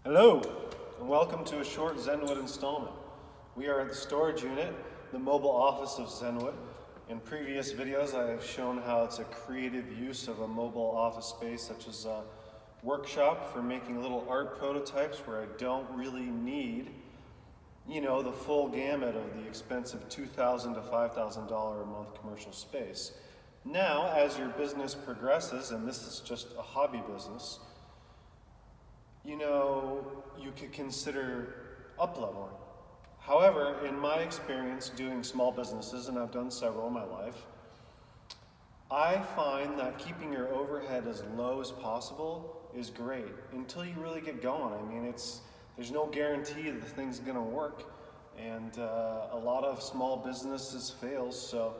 Hello, and welcome to a short ZenWood installment. We are at the storage unit, the mobile office of ZenWood. In previous videos, I have shown how it's a creative use of a mobile office space, such as a workshop for making little art prototypes where I don't really need, the full gamut of the expensive $2,000 to $5,000 a month commercial space. Now, as your business progresses, and this is just a hobby business, you could consider up-leveling. However, in my experience doing small businesses, and I've done several in my life, I find that keeping your overhead as low as possible is great until you really get going. I mean, there's no guarantee that the thing's gonna work, and a lot of small businesses fail, so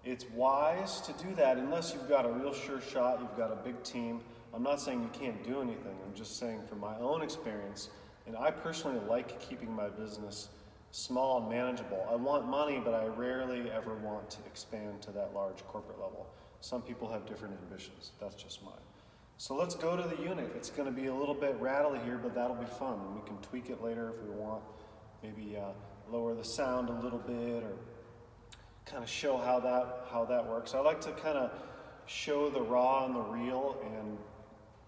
it's wise to do that unless you've got a real sure shot, you've got a big team. I'm not saying you can't do anything, I'm just saying from my own experience, and I personally like keeping my business small and manageable. I want money, but I rarely ever want to expand to that large corporate level. Some people have different ambitions, that's just mine. So let's go to the unit. It's gonna be a little bit rattly here, but that'll be fun. And we can tweak it later if we want, maybe lower the sound a little bit or kind of show how that works. I like to kind of show the raw and the real, and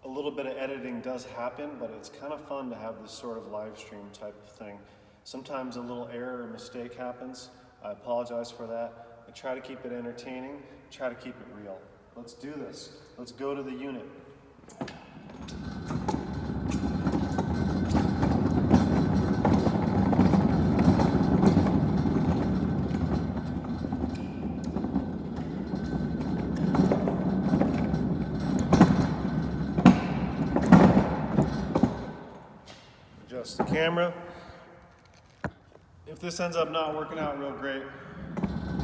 a little bit of editing does happen, but it's kind of fun to have this sort of live stream type of thing. Sometimes a little error or mistake happens. I apologize for that. I try to keep it entertaining, try to keep it real. Let's do this. Let's go to the unit. Adjust the camera. If this ends up not working out real great,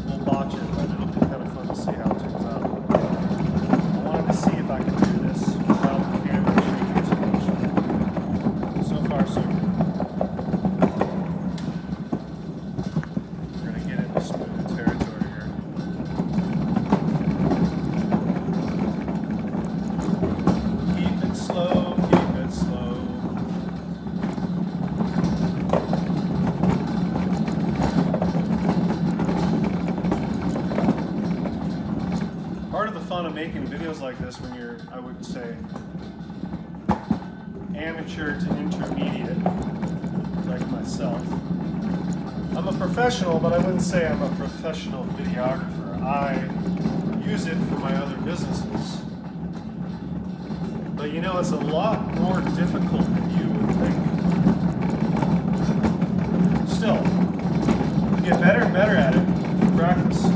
we'll botch it, but it'll be kind of fun to see how it turns out. I wanted to see if I could do this without the camera shaking too much. So far, so good. We're going to get into smooth territory here. Keep it slow, keep it slow. Part of the fun of making videos like this when you're, I would say, amateur to intermediate, like myself. I'm a professional, but I wouldn't say I'm a professional videographer. I use it for my other businesses. But it's a lot more difficult than you would think. Still, you get better and better at it through practice.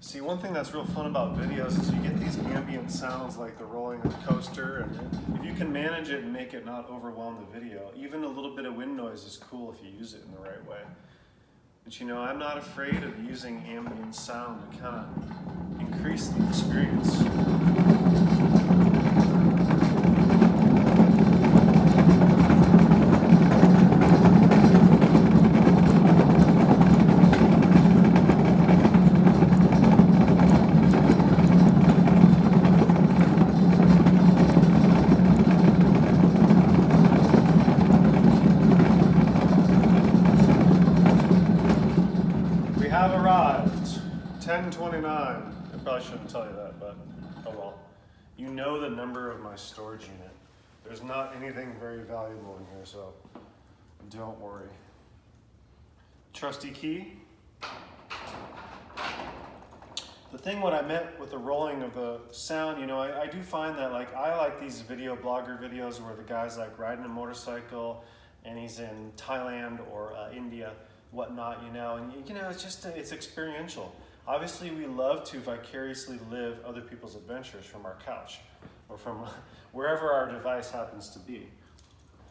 See, one thing that's real fun about videos is you get these ambient sounds like the rolling of the coaster, and if you can manage it and make it not overwhelm the video, even a little bit of wind noise is cool if you use it in the right way. But I'm not afraid of using ambient sound to kind of increase the experience. Have arrived, 10:29. I probably shouldn't tell you that, but oh well. You know the number of my storage unit. There's not anything very valuable in here, so don't worry. Trusty key. The thing what I meant with the rolling of the sound, I do find that I like these blogger videos where the guy's like riding a motorcycle and he's in Thailand or India, whatnot, and it's experiential. Obviously, we love to vicariously live other people's adventures from our couch or from wherever our device happens to be.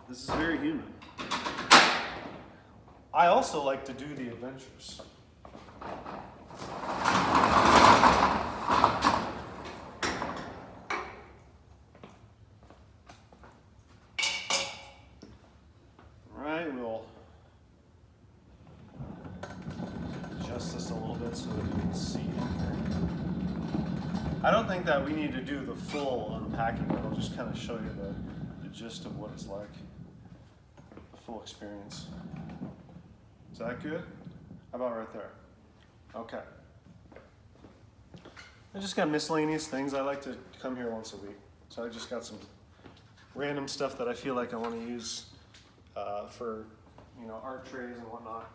This is very human. I also like to do the adventures. I don't think that we need to do the full unpacking. I'll just kind of show you the gist of what it's like, the full experience. Is that good? How about right there? Okay. I just got miscellaneous things. I like to come here once a week. So I just got some random stuff that I feel like I want to use for, you know, art trays and whatnot.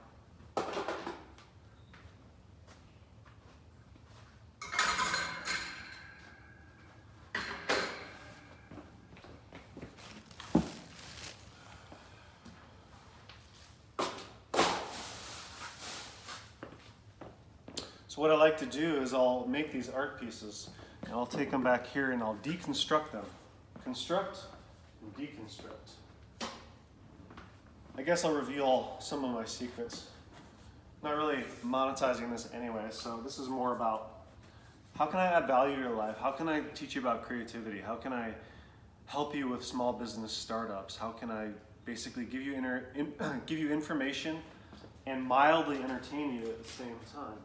So what I like to do is I'll make these art pieces and I'll take them back here and I'll deconstruct them. Construct and deconstruct. I guess I'll reveal some of my secrets. I'm not really monetizing this anyway, so this is more about how can I add value to your life? How can I teach you about creativity? How can I help you with small business startups? How can I basically give you give you information and mildly entertain you at the same time?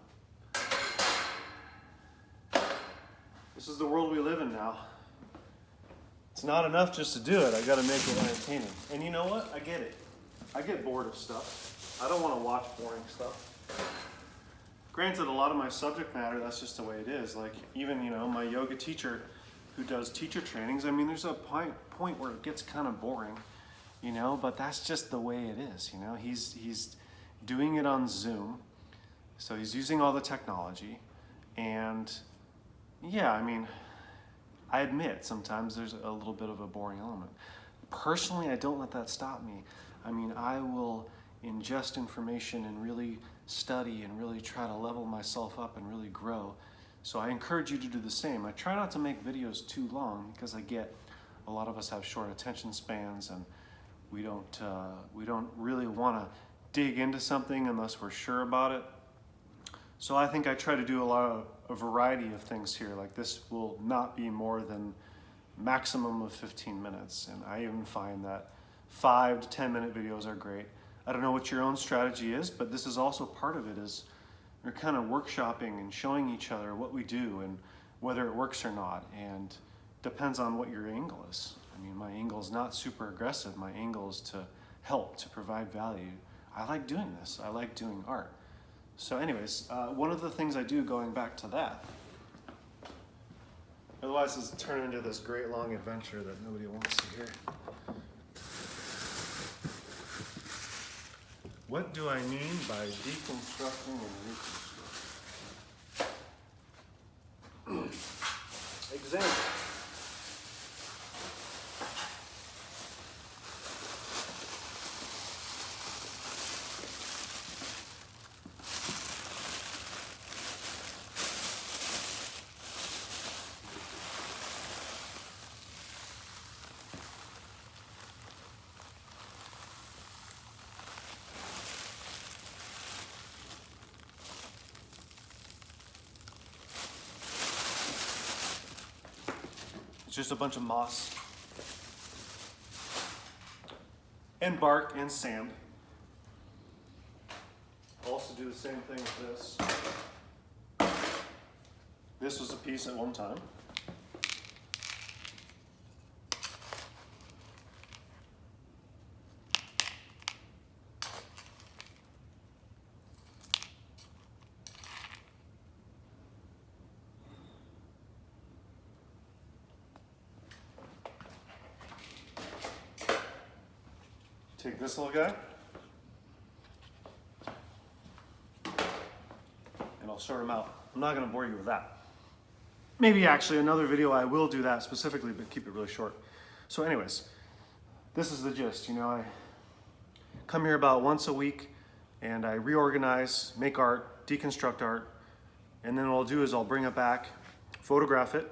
This is the world we live in now. It's not enough just to do it. I got to make it entertaining. And you know what? I get it. I get bored of stuff. I don't want to watch boring stuff. Granted, a lot of my subject matter, that's just the way it is. Like even, you know, my yoga teacher who does teacher trainings, I mean, there's a point where it gets kind of boring, you know, but that's just the way it is, you know. He's doing it on Zoom, so he's using all the technology, and yeah, I mean, I admit sometimes there's a little bit of a boring element. Personally, I don't let that stop me. I mean, I will ingest information and really study and really try to level myself up and really grow. So I encourage you to do the same. I try not to make videos too long because I get a lot of us have short attention spans and we don't really want to dig into something unless we're sure about it. So I think I try to do a variety of things here. Like this will not be more than maximum of 15 minutes. And I even find that 5 to 10 minute videos are great. I don't know what your own strategy is, but this is also part of it is we're kind of workshopping and showing each other what we do and whether it works or not. And depends on what your angle is. I mean, my angle is not super aggressive. My angle is to help, to provide value. I like doing this. I like doing art. So anyways, one of the things I do going back to that, otherwise it's turned into this great long adventure that nobody wants to hear. What do I mean by deconstructing and reconstructing? Example. It's just a bunch of moss and bark and sand. I'll also do the same thing with this. This was a piece at one time. Take this little guy, and I'll sort him out. I'm not going to bore you with that. Maybe actually another video I will do that specifically, but keep it really short. So anyways, this is the gist. You know, I come here about once a week, and I reorganize, make art, deconstruct art, and then what I'll do is I'll bring it back, photograph it.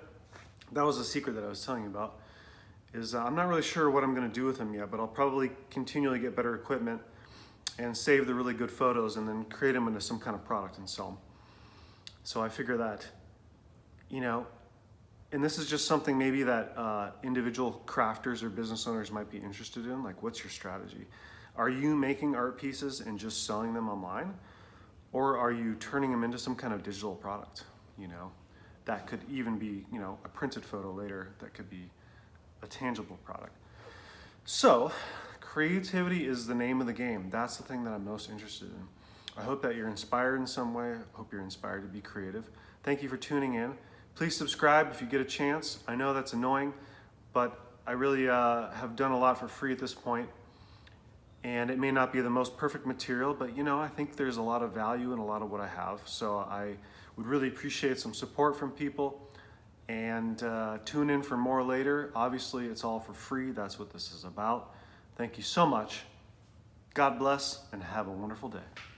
That was the secret that I was telling you about. Is I'm not really sure what I'm going to do with them yet, but I'll probably continually get better equipment and save the really good photos and then create them into some kind of product and sell them. So I figure that, you know, and this is just something maybe that individual crafters or business owners might be interested in. Like, what's your strategy? Are you making art pieces and just selling them online? Or are you turning them into some kind of digital product, you know? that could even be, a printed photo later that could be a tangible product. So, creativity is the name of the game. That's the thing that I'm most interested in. I hope that you're inspired in some way. I hope you're inspired to be creative. Thank you for tuning in. Please subscribe if you get a chance. I know that's annoying, but I really have done a lot for free at this point. And it may not be the most perfect material, but I think there's a lot of value in a lot of what I have. So I would really appreciate some support from people. And tune in for more later. Obviously, it's all for free. That's what this is about. Thank you so much. God bless, and have a wonderful day.